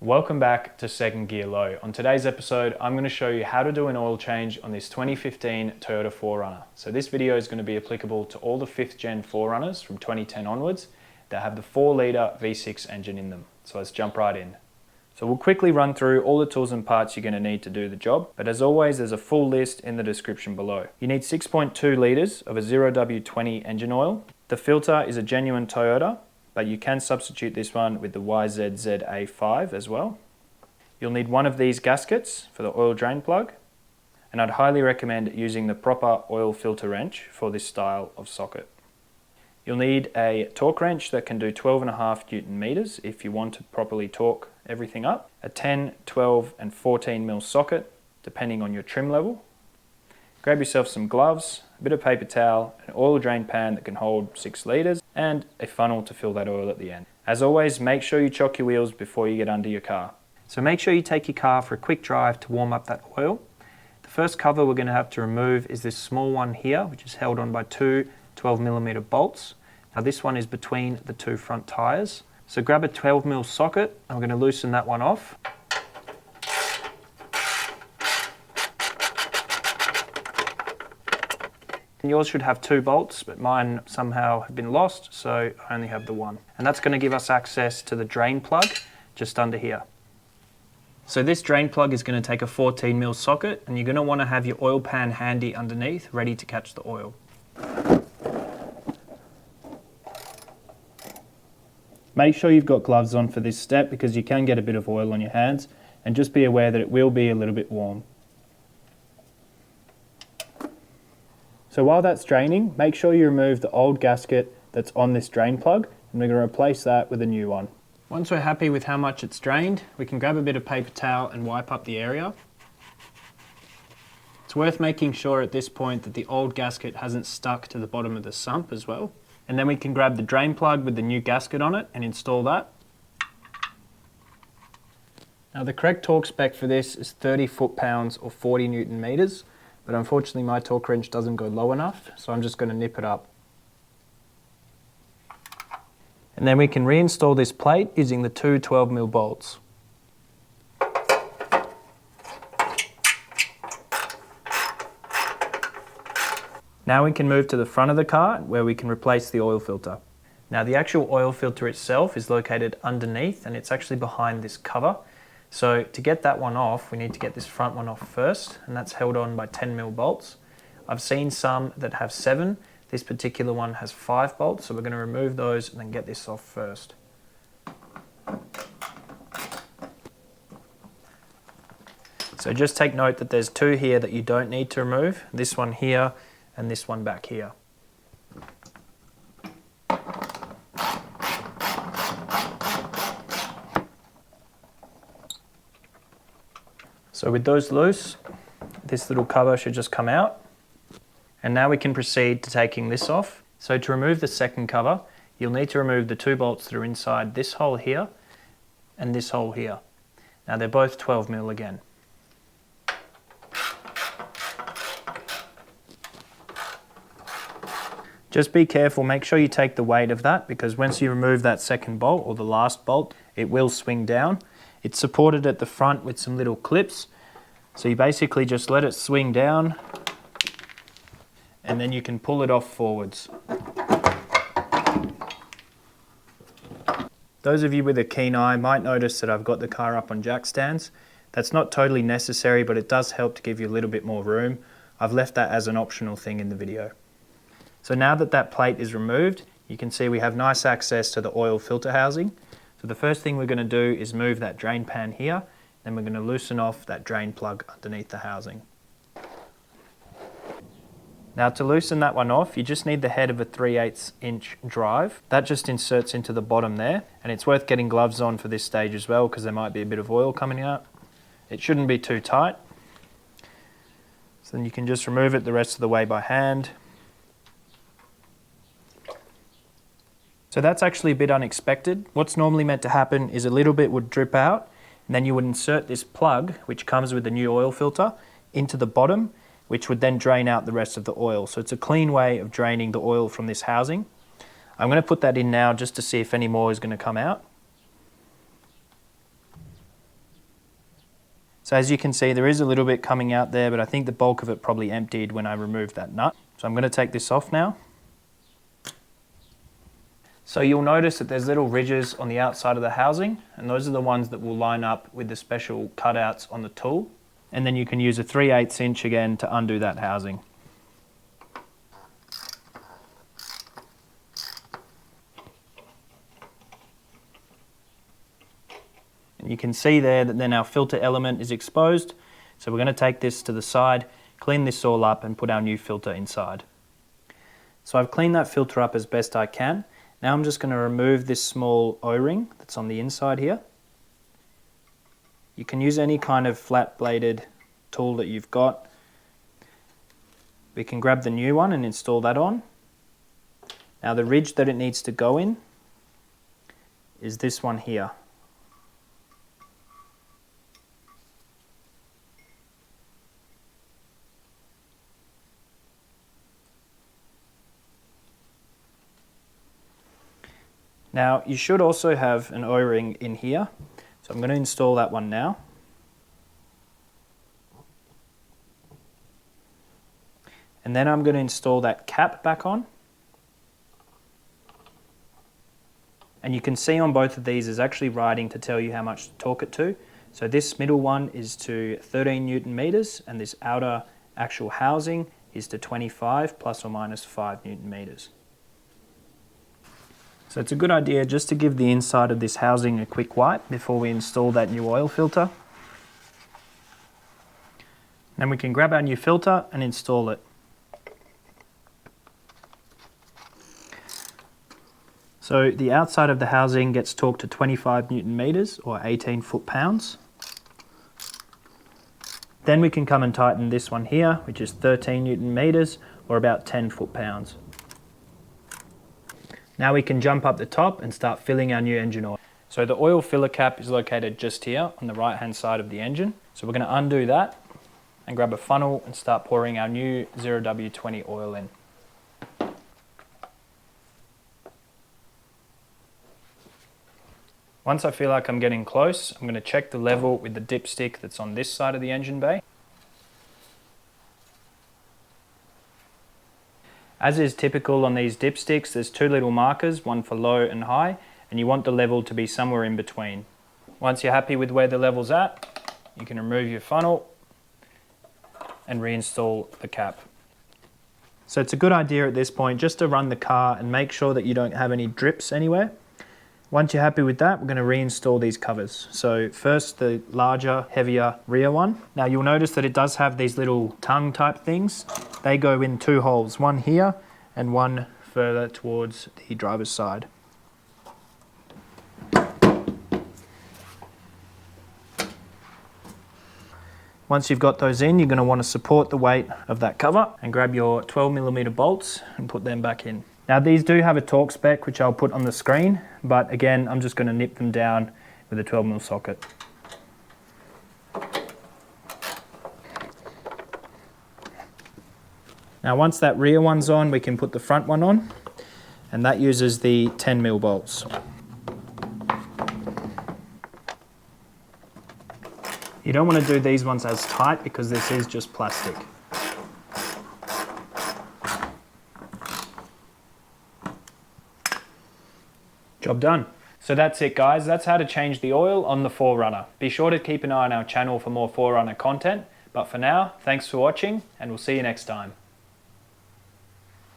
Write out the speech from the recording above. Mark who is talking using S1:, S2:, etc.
S1: Welcome back to Second Gear Low. On today's episode, I'm going to show you how to do an oil change on this 2015 Toyota 4Runner. So this video is going to be applicable to all the 5th gen 4Runners from 2010 onwards that have the 4-litre V6 engine in them. So let's jump right in. So we'll quickly run through all the tools and parts you're going to need to do the job, but as always there's a full list in the description below. You need 6.2 litres of a 0W20 engine oil. The filter is a genuine Toyota, but you can substitute this one with the YZZA5 as well. You'll need one of these gaskets for the oil drain plug, and I'd highly recommend using the proper oil filter wrench for this style of socket. You'll need a torque wrench that can do 12.5 Newton meters if you want to properly torque everything up, a 10, 12 and 14 mil socket depending on your trim level. Grab yourself some gloves, a bit of paper towel, an oil drain pan that can hold 6 litres, and a funnel to fill that oil at the end. As always, make sure you chock your wheels before you get under your car. So make sure you take your car for a quick drive to warm up that oil. The first cover we're going to have to remove is this small one here, which is held on by two 12mm bolts. Now this one is between the two front tyres. So grab a 12mm socket, and we're going to loosen that one off. Yours should have 2 bolts, but mine somehow have been lost, so I only have the one. And that's going to give us access to the drain plug just under here. So this drain plug is going to take a 14mm socket, and you're going to want to have your oil pan handy underneath, ready to catch the oil. Make sure you've got gloves on for this step because you can get a bit of oil on your hands, and just be aware that it will be a little bit warm. So while that's draining, make sure you remove the old gasket that's on this drain plug, and we're going to replace that with a new one. Once we're happy with how much it's drained, we can grab a bit of paper towel and wipe up the area. It's worth making sure at this point that the old gasket hasn't stuck to the bottom of the sump as well. And then we can grab the drain plug with the new gasket on it and install that. Now the correct torque spec for this is 30 foot-pounds or 40 Newton meters. But unfortunately my torque wrench doesn't go low enough, so I'm just going to nip it up. And then we can reinstall this plate using the two 12mm bolts. Now we can move to the front of the car where we can replace the oil filter. Now the actual oil filter itself is located underneath, and it's actually behind this cover. So to get that one off, we need to get this front one off first, and that's held on by 10mm bolts. I've seen some that have 7. This particular one has 5 bolts, so we're going to remove those and then get this off first. So just take note that there's 2 here that you don't need to remove, this one here and this one back here. So with those loose, this little cover should just come out. And now we can proceed to taking this off. So to remove the second cover, you'll need to remove the 2 bolts that are inside this hole here and this hole here. Now they're both 12mm again. Just be careful, make sure you take the weight of that, because once you remove that second bolt or the last bolt, it will swing down. It's supported at the front with some little clips. So you basically just let it swing down and then you can pull it off forwards. Those of you with a keen eye might notice that I've got the car up on jack stands. That's not totally necessary, but it does help to give you a little bit more room. I've left that as an optional thing in the video. So now that that plate is removed, you can see we have nice access to the oil filter housing. So the first thing we're going to do is move that drain pan here, then we're going to loosen off that drain plug underneath the housing. Now to loosen that one off, you just need the head of a 3/8 inch drive. That just inserts into the bottom there, and it's worth getting gloves on for this stage as well because there might be a bit of oil coming out. It shouldn't be too tight. So then you can just remove it the rest of the way by hand. So that's actually a bit unexpected. What's normally meant to happen is a little bit would drip out, and then you would insert this plug, which comes with the new oil filter, into the bottom, which would then drain out the rest of the oil. So it's a clean way of draining the oil from this housing. I'm going to put that in now just to see if any more is going to come out. So as you can see, there is a little bit coming out there, but I think the bulk of it probably emptied when I removed that nut. So I'm going to take this off now. So you'll notice that there's little ridges on the outside of the housing, and those are the ones that will line up with the special cutouts on the tool. And then you can use a 3/8 inch again to undo that housing. And you can see there that then our filter element is exposed. So we're going to take this to the side, clean this all up and put our new filter inside. So I've cleaned that filter up as best I can. Now I'm just going to remove this small O-ring that's on the inside here. You can use any kind of flat bladed tool that you've got. We can grab the new one and install that on. Now the ridge that it needs to go in is this one here. Now you should also have an O-ring in here, so I'm going to install that one now. And then I'm going to install that cap back on. And you can see on both of these there's actually writing to tell you how much to torque it to. So this middle one is to 13 Newton meters, and this outer actual housing is to 25 plus or minus 5 Newton meters. So it's a good idea just to give the inside of this housing a quick wipe before we install that new oil filter. Then we can grab our new filter and install it. So the outside of the housing gets torqued to 25 Newton meters or 18 foot-pounds. Then we can come and tighten this one here, which is 13 Newton meters or about 10 foot-pounds. Now we can jump up the top and start filling our new engine oil. So the oil filler cap is located just here on the right hand side of the engine. So we're going to undo that and grab a funnel and start pouring our new 0W20 oil in. Once I feel like I'm getting close, I'm going to check the level with the dipstick that's on this side of the engine bay. As is typical on these dipsticks, there's two little markers, one for low and high, and you want the level to be somewhere in between. Once you're happy with where the level's at, you can remove your funnel and reinstall the cap. So it's a good idea at this point just to run the car and make sure that you don't have any drips anywhere. Once you're happy with that, we're going to reinstall these covers. So first the larger, heavier rear one. Now you'll notice that it does have these little tongue type things. They go in two holes, one here and one further towards the driver's side. Once you've got those in, you're going to want to support the weight of that cover and grab your 12mm bolts and put them back in. Now these do have a torque spec which I'll put on the screen, but again I'm just going to nip them down with a 12mm socket. Now once that rear one's on, we can put the front one on, and that uses the 10mm bolts. You don't want to do these ones as tight because this is just plastic. Job done. So that's it guys, that's how to change the oil on the 4Runner. Be sure to keep an eye on our channel for more 4Runner content, but for now, thanks for watching and we'll see you next time.